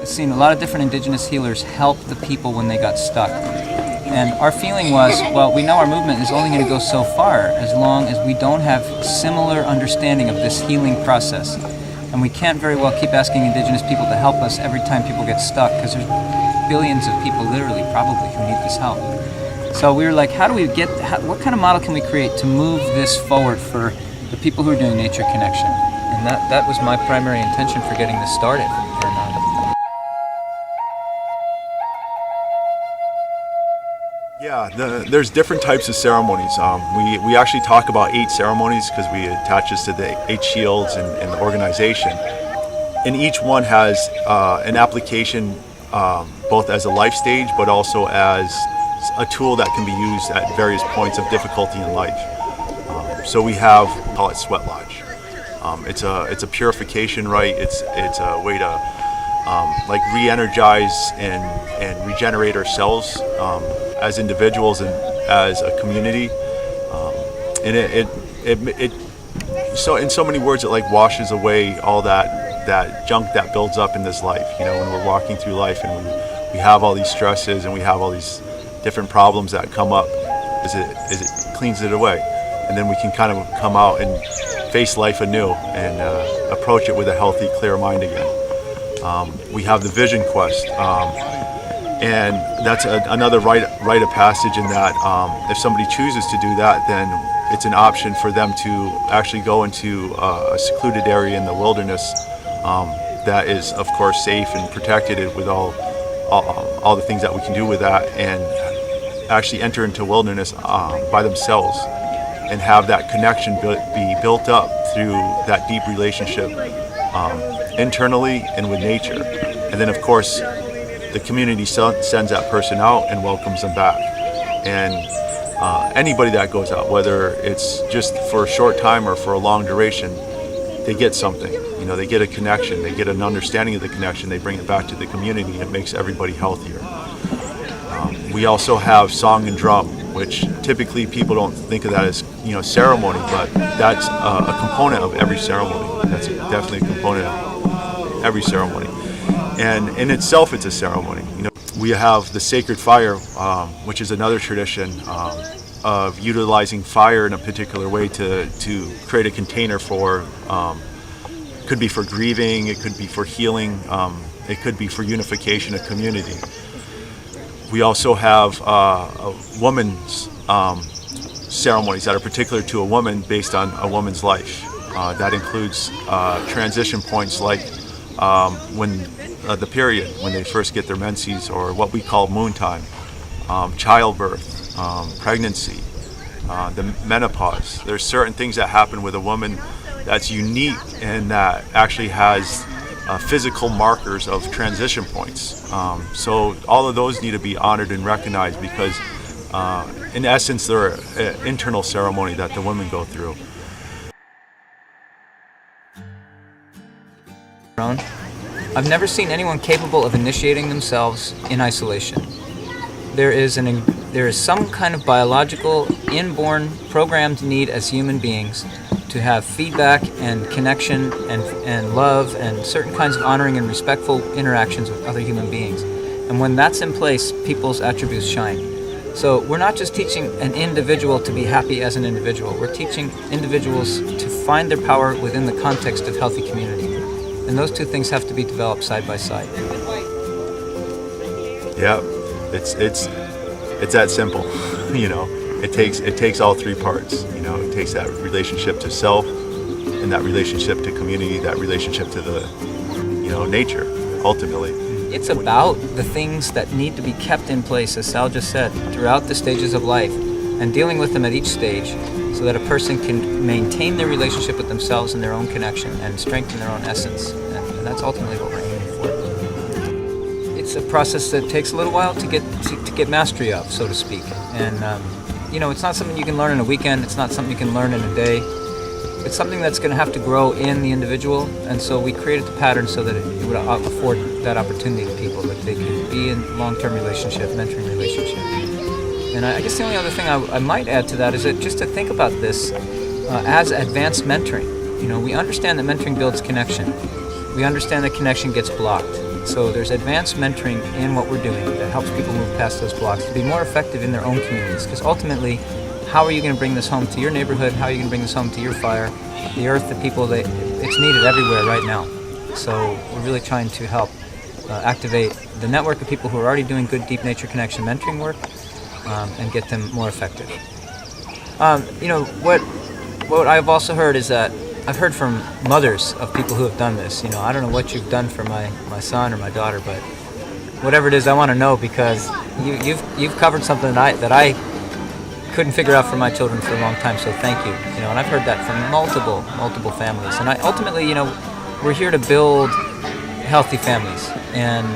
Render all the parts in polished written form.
seen a lot of different indigenous healers help the people when they got stuck. And our feeling was, well, we know our movement is only going to go so far as long as we don't have similar understanding of this healing process. And we can't very well keep asking indigenous people to help us every time people get stuck, because there's billions of people literally probably who need this help. So we were like, what kind of model can we create to move this forward for the people who are doing nature connection? And that was my primary intention for getting this started. Yeah, there's different types of ceremonies. We actually talk about 8 ceremonies because we attach this to the 8shields in the organization. And each one has an application both as a life stage, but also as a tool that can be used at various points of difficulty in life. So we call it Sweat Lodge. It's a purification rite. It's a way to like re-energize and regenerate ourselves as individuals and as a community. And so in so many words, it like washes away all that junk that builds up in this life. You know, when we're walking through life and we have all these stresses and we have all these different problems that come up, as it cleans it away. And then we can kind of come out and face life anew and approach it with a healthy, clear mind again. We have the Vision Quest, and that's another rite of passage in that if somebody chooses to do that, then it's an option for them to actually go into a secluded area in the wilderness that is, of course, safe and protected with all the things that we can do with that, and actually enter into wilderness by themselves and have that connection be built up through that deep relationship internally and with nature. And then, of course, the community sends that person out and welcomes them back. And anybody that goes out, whether it's just for a short time or for a long duration, they get something. You know, they get a connection, they get an understanding of the connection, they bring it back to the community, and it makes everybody healthier. We also have song and drum, which typically people don't think of that as, you know, ceremony, but that's a component of every ceremony. That's definitely a component of every ceremony. And in itself, it's a ceremony. You know, we have the sacred fire, which is another tradition of utilizing fire in a particular way to create a container for, could be for grieving, it could be for healing, it could be for unification of community. We also have woman's ceremonies that are particular to a woman based on a woman's life. That includes transition points like when the period, when they first get their menses, or what we call moon time, childbirth, pregnancy, the menopause. There's certain things that happen with a woman that's unique and that actually has physical markers of transition points. So all of those need to be honored and recognized because in essence they're an internal ceremony that the women go through. I've never seen anyone capable of initiating themselves in isolation. There is some kind of biological, inborn, programmed need as human beings to have feedback and connection and love and certain kinds of honoring and respectful interactions with other human beings. And when that's in place, people's attributes shine. So we're not just teaching an individual to be happy as an individual. We're teaching individuals to find their power within the context of healthy community. And those two things have to be developed side by side. Yeah, it's that simple, you know. It takes all three parts, you know. It takes that relationship to self, and that relationship to community, that relationship to the, you know, nature, ultimately. It's about the things that need to be kept in place, as Sal just said, throughout the stages of life, and dealing with them at each stage so that a person can maintain their relationship with themselves and their own connection and strengthen their own essence. And that's ultimately what we're aiming for. It's a process that takes a little while to get mastery of, so to speak. And you know, it's not something you can learn in a weekend. It's not something you can learn in a day. It's something that's going to have to grow in the individual. And so we created the pattern so that it would afford that opportunity to people, that they can be in long-term relationship, mentoring relationship. And I guess the only other thing I might add to that is that just to think about this as advanced mentoring. You know, we understand that mentoring builds connection. we understand that connection gets blocked. So there's advanced mentoring in what we're doing that helps people move past those blocks to be more effective in their own communities. Because ultimately, how are you going to bring this home to your neighborhood? How are you going to bring this home to your fire, the earth, the people? It's needed everywhere right now. So we're really trying to help activate the network of people who are already doing good deep nature connection mentoring work and get them more effective. What I've also heard is that I've heard from mothers of people who have done this. I don't know what you've done for my son or my daughter, but whatever it is, I want to know, because you've covered something that I couldn't figure out for my children for a long time. So thank you. And I've heard that from multiple families. And ultimately, we're here to build healthy families, and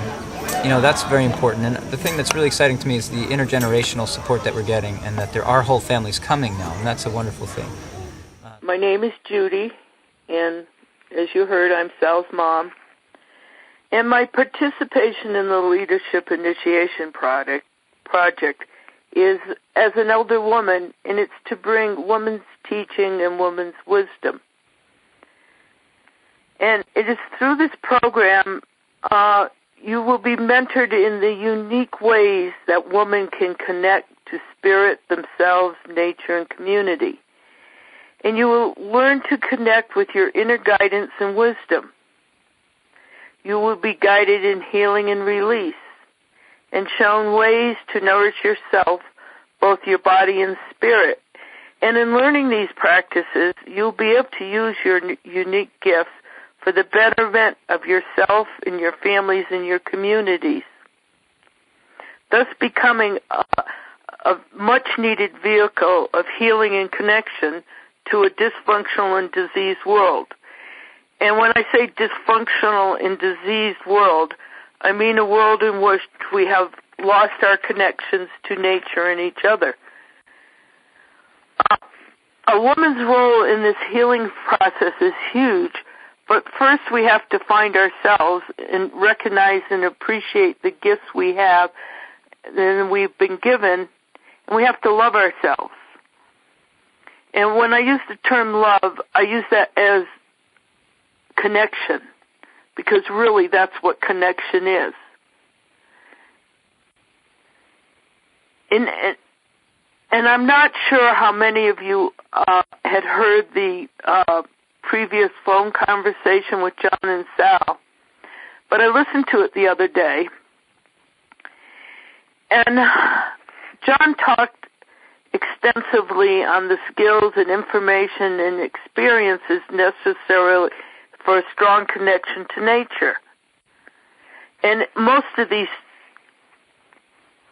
that's very important. And the thing that's really exciting to me is the intergenerational support that we're getting, and that there are whole families coming now, and that's a wonderful thing. My name is Judy, and as you heard, I'm Sal's mom. And my participation in the Leadership Initiation Project is as an elder woman, and it's to bring women's teaching and women's wisdom. And it is through this program you will be mentored in the unique ways that women can connect to spirit, themselves, nature, and community. And you will learn to connect with your inner guidance and wisdom. You will be guided in healing and release, and shown ways to nourish yourself, both your body and spirit. And in learning these practices, you'll be able to use your unique gifts for the betterment of yourself and your families and your communities, thus becoming a much-needed vehicle of healing and connection to a dysfunctional and diseased world. And when I say dysfunctional and diseased world, I mean a world in which we have lost our connections to nature and each other. A woman's role in this healing process is huge, but first we have to find ourselves and recognize and appreciate the gifts we have and we've been given, and we have to love ourselves. And when I use the term love, I use that as connection, because really that's what connection is. And I'm not sure how many of you had heard the previous phone conversation with John and Sal, but I listened to it the other day. And John talked extensively on the skills and information and experiences necessary for a strong connection to nature. And most of these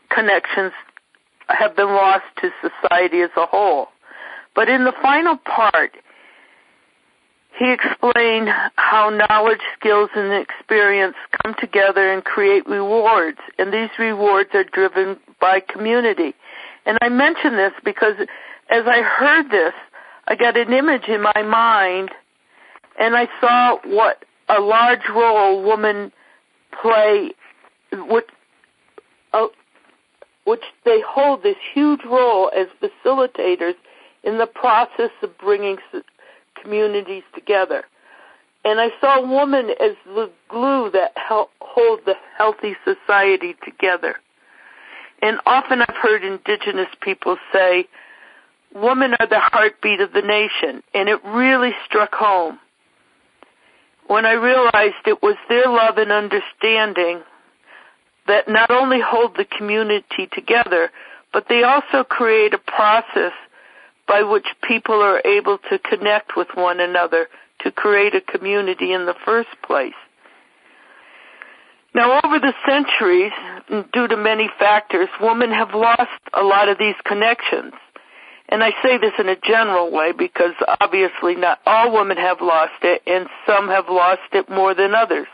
connections have been lost to society as a whole. But in the final part, he explained how knowledge, skills, and experience come together and create rewards, and these rewards are driven by community. And I mention this because as I heard this, I got an image in my mind, and I saw what a large role women play, which they hold this huge role as facilitators in the process of bringing communities together. And I saw women as the glue that hold the healthy society together. And often I've heard indigenous people say, women are the heartbeat of the nation, and it really struck home when I realized it was their love and understanding that not only hold the community together, but they also create a process by which people are able to connect with one another to create a community in the first place. Now, over the centuries, due to many factors, women have lost a lot of these connections. And I say this in a general way because obviously not all women have lost it, and some have lost it more than others.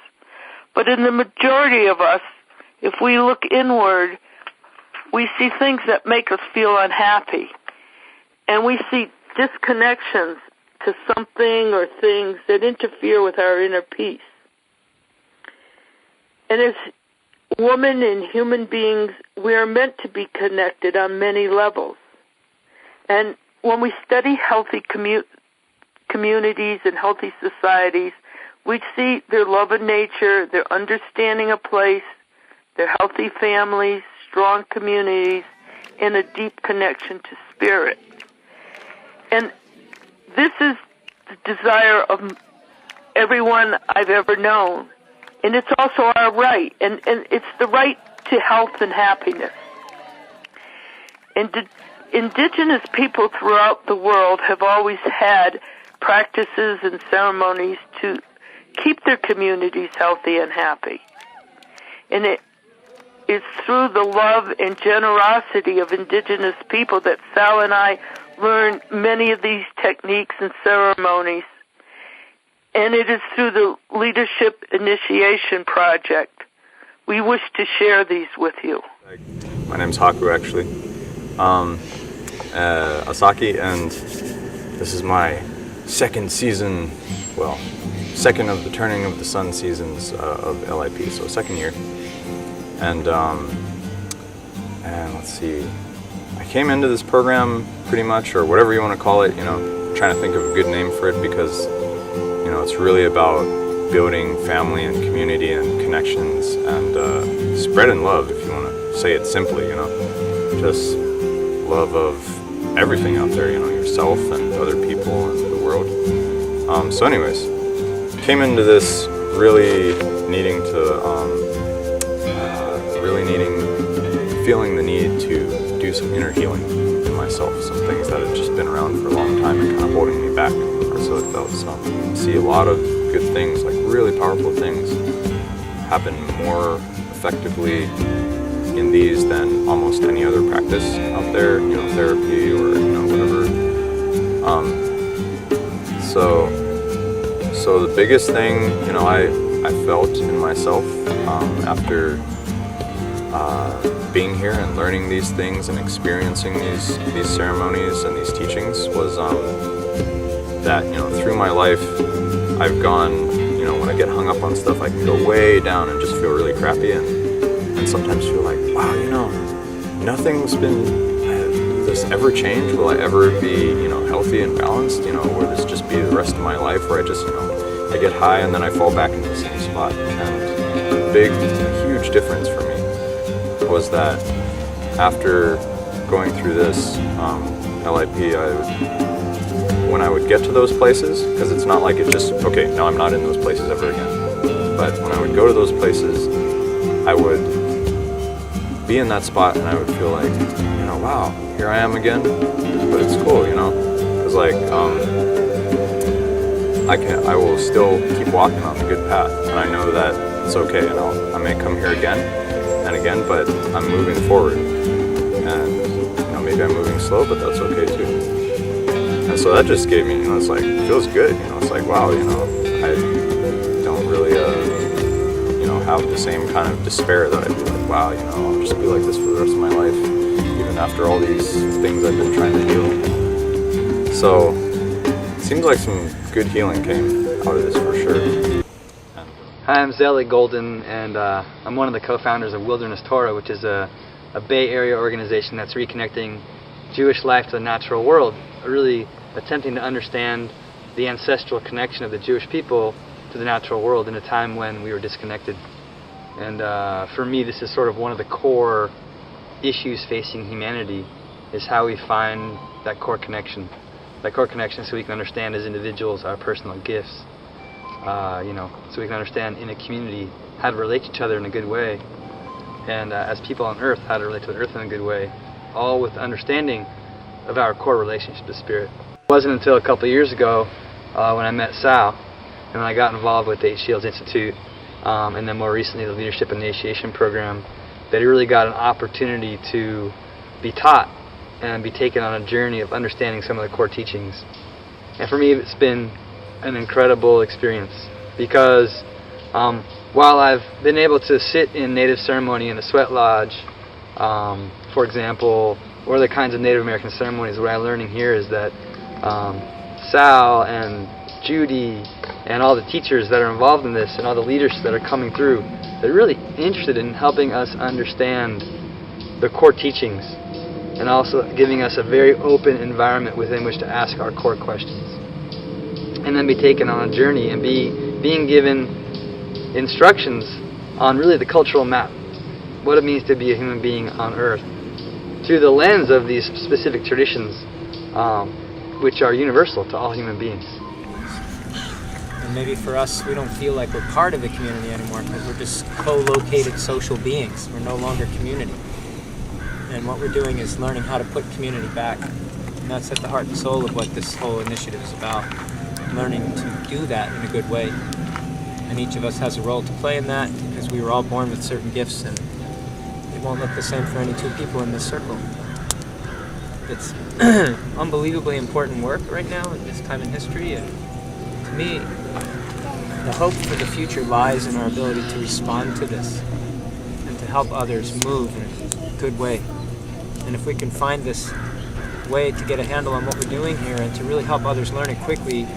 But in the majority of us, if we look inward, we see things that make us feel unhappy. And we see disconnections to something or things that interfere with our inner peace. And as women and human beings, we are meant to be connected on many levels. And when we study healthy communities and healthy societies, we see their love of nature, their understanding of place, their healthy families, strong communities, and a deep connection to spirit. And this is the desire of everyone I've ever known. And it's also our right. And it's the right to health and happiness. And indigenous people throughout the world have always had practices and ceremonies to keep their communities healthy and happy. And it's through the love and generosity of indigenous people that Sal and I learned many of these techniques and ceremonies. And it is through the Leadership Initiation Project. We wish to share these with you. My name's Haku, actually. Asaki, and this is my second season, well, second of the Turning of the Sun seasons of LIP, so second year. And let's see, I came into this program pretty much, or whatever you want to call it, you know, trying to think of a good name for it, because, you know, it's really about building family and community and connections and spreading love, if you want to say it simply, you know, just love of everything out there, you know, yourself and other people and the world. So anyways, came into this really needing feeling the need to do some inner healing in myself, some things that had just been around for a long time and kind of holding me back, or so it felt. So I see a lot of good things, like really powerful things, happen more effectively in these than almost any other practice out there, you know, therapy or, you know, whatever. So the biggest thing, you know, I felt in myself after being here and learning these things and experiencing these ceremonies and these teachings was that, you know, through my life I've gone, you know, when I get hung up on stuff, I can go way down and just feel really crappy and sometimes feel like, wow, you know, nothing's been, this ever change? Will I ever be, you know, healthy and balanced? You know, will this just be the rest of my life where I just, you know, I get high and then I fall back into the same spot? And a huge difference for me was that after going through this LIP, when I would get to those places, because it's not like it just, okay, now I'm not in those places ever again, but when I would go to those places, I would be in that spot and I would feel like, you know, wow, here I am again, but it's cool, you know, because like, I will still keep walking on the good path, and I know that it's okay, and I may come here again and again, but I'm moving forward, and, you know, maybe I'm moving slow, but that's okay too. And so that just gave me, you know, it's like, it feels good, you know, it's like, wow, you know, I don't really, you know, have the same kind of despair that I'd be like, wow, you know, I'll just be like this for the rest of my life, even after all these things I've been trying to heal. So it seems like some good healing came out of this for sure. Hi, I'm Zeli Golden, and I'm one of the co-founders of Wilderness Torah, which is a Bay Area organization that's reconnecting Jewish life to the natural world, really attempting to understand the ancestral connection of the Jewish people to the natural world in a time when we were disconnected. And for me, this is sort of one of the core issues facing humanity, is how we find that core connection. That core connection so we can understand as individuals our personal gifts, you know, so we can understand in a community how to relate to each other in a good way, and as people on Earth, how to relate to the Earth in a good way, all with understanding of our core relationship to Spirit. It wasn't until a couple of years ago when I met Sal, and when I got involved with the 8shields Institute, and then more recently the Leadership Initiation Program, that I really got an opportunity to be taught and be taken on a journey of understanding some of the core teachings. And for me, it's been an incredible experience, because while I've been able to sit in Native ceremony in a sweat lodge, for example, or the kinds of Native American ceremonies, what I'm learning here is that Sal and Judy and all the teachers that are involved in this and all the leaders that are coming through, they're really interested in helping us understand the core teachings, and also giving us a very open environment within which to ask our core questions, and then be taken on a journey and be being given instructions on really the cultural map, what it means to be a human being on Earth, through the lens of these specific traditions, which are universal to all human beings. And maybe for us, we don't feel like we're part of the community anymore because we're just co-located social beings. We're no longer community. And what we're doing is learning how to put community back. And that's at the heart and soul of what this whole initiative is about. Learning to do that in a good way. And each of us has a role to play in that because we were all born with certain gifts, and it won't look the same for any two people in this circle. It's unbelievably important work right now at this time in history, and to me, the hope for the future lies in our ability to respond to this and to help others move in a good way. And if we can find this way to get a handle on what we're doing here and to really help others learn it quickly,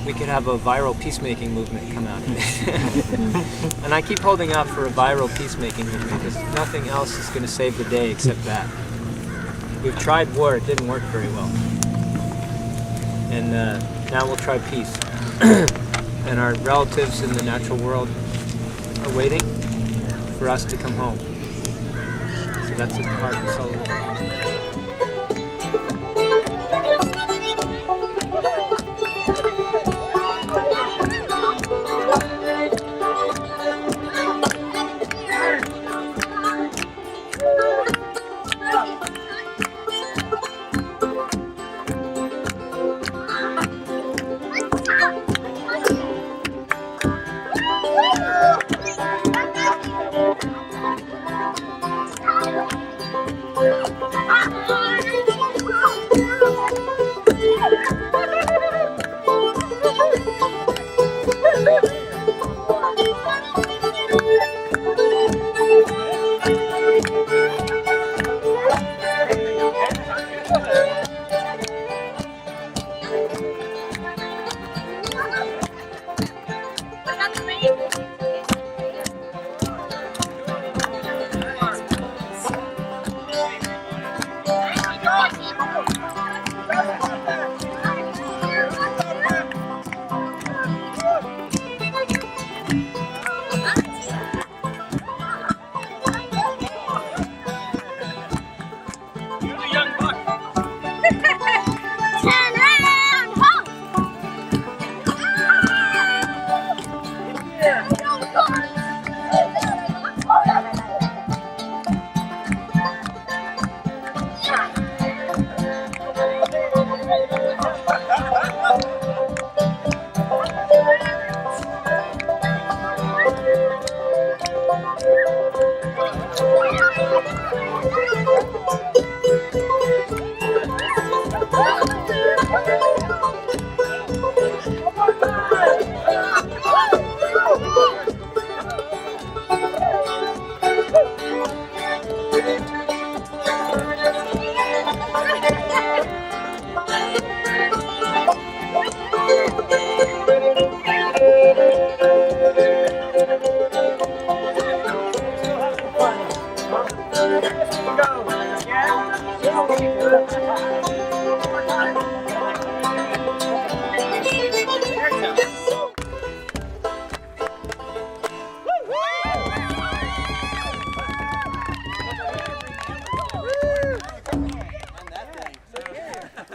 we could have a viral peacemaking movement come out of it. And I keep holding out for a viral peacemaking movement because nothing else is going to save the day except that. We've tried war, it didn't work very well. And now we'll try peace. And our relatives in the natural world are waiting for us to come home. So that's at the heart and soul of it.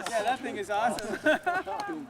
Yeah, that thing is awesome.